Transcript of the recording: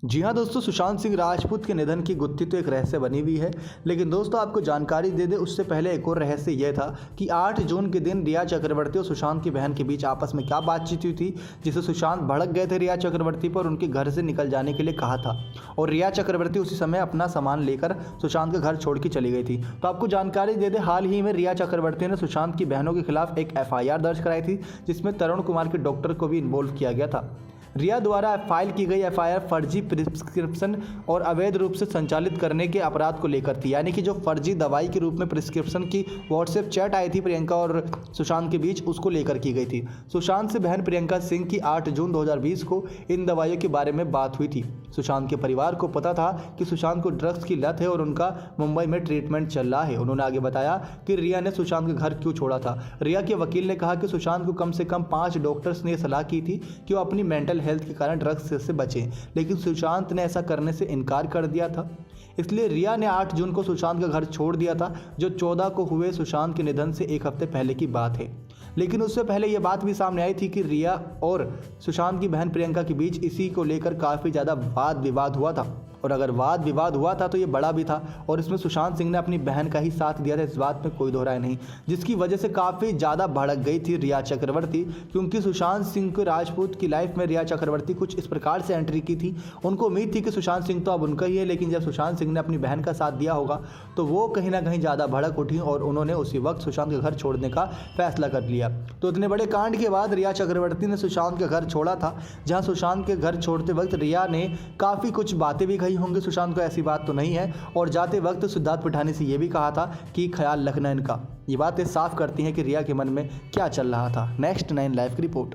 जी हाँ दोस्तों, सुशांत सिंह राजपूत के निधन की गुत्थी तो एक रहस्य बनी हुई है। लेकिन दोस्तों आपको जानकारी दे दे उससे पहले एक और रहस्य यह था कि 8 जून के दिन रिया चक्रवर्ती और सुशांत की बहन के बीच आपस में क्या बातचीत हुई थी, जिसे सुशांत भड़क गए थे रिया चक्रवर्ती पर उनके घर से निकल जाने के लिए कहा था। और रिया चक्रवर्ती उसी समय अपना सामान लेकर सुशांत का घर छोड़ के चली गई थी। तो आपको जानकारी दे दे, हाल ही में रिया चक्रवर्ती ने सुशांत की बहनों के खिलाफ एक FIR दर्ज कराई थी, जिसमें तरुण कुमार के डॉक्टर को भी इन्वॉल्व किया गया था। रिया द्वारा फाइल की गई FIR फर्जी प्रिस्क्रिप्शन और अवैध रूप से संचालित करने के अपराध को लेकर थी, यानी कि जो फर्जी दवाई के रूप में प्रिस्क्रिप्शन की व्हाट्सएप चैट आई थी प्रियंका और सुशांत के बीच, उसको लेकर की गई थी। सुशांत से बहन प्रियंका सिंह की 8 जून 2020 को इन दवाइयों के बारे में बात हुई थी। सुशांत के परिवार को पता था कि सुशांत को ड्रग्स की लत है और उनका मुंबई में ट्रीटमेंट चल रहा है। उन्होंने आगे बताया कि रिया ने सुशांत के घर क्यों छोड़ा था। रिया के वकील ने कहा कि सुशांत को कम से कम 5 डॉक्टर्स ने सलाह की थी कि वो अपनी मेंटल हेल्थ के कारण ड्रग्स से बचें, लेकिन सुशांत ने ऐसा करने से इनकार कर दिया था। इसलिए रिया ने 8 जून को सुशांत का घर छोड़ दिया था, जो 14 को हुए सुशांत के निधन से एक हफ्ते पहले की बात है। लेकिन उससे पहले यह बात भी सामने आई थी कि रिया और सुशांत की बहन प्रियंका के बीच इसी को लेकर काफ़ी ज़्यादा वाद विवाद हुआ था। और अगर वाद विवाद हुआ था तो ये बड़ा भी था, और इसमें सुशांत सिंह ने अपनी बहन का ही साथ दिया था, इस बात में कोई दो राय नहीं, जिसकी वजह से काफ़ी ज़्यादा भड़क गई थी रिया चक्रवर्ती। क्योंकि सुशांत सिंह के राजपूत की लाइफ में रिया चक्रवर्ती कुछ इस प्रकार से एंट्री की थी। उनको उम्मीद थी कि सुशांत सिंह तो अब उनका ही है, लेकिन जब सुशांत सिंह ने अपनी बहन का साथ दिया होगा तो वो कहीं ना कहीं ज़्यादा भड़क उठी और उन्होंने उसी वक्त सुशांत के घर छोड़ने का फैसला कर लिया। तो इतने बड़े कांड के बाद रिया चक्रवर्ती ने सुशांत का घर छोड़ा था, जहाँ सुशांत के घर छोड़ते वक्त रिया ने काफ़ी कुछ बातें भी कही होंगी सुशांत को, ऐसी बात तो नहीं है। और जाते वक्त सिद्धार्थ पिठानी से ये भी कहा था कि ख्याल रखना इनका। ये बातें साफ करती हैं कि रिया के मन में क्या चल रहा था। नेक्स्ट 9 लाइव की रिपोर्ट।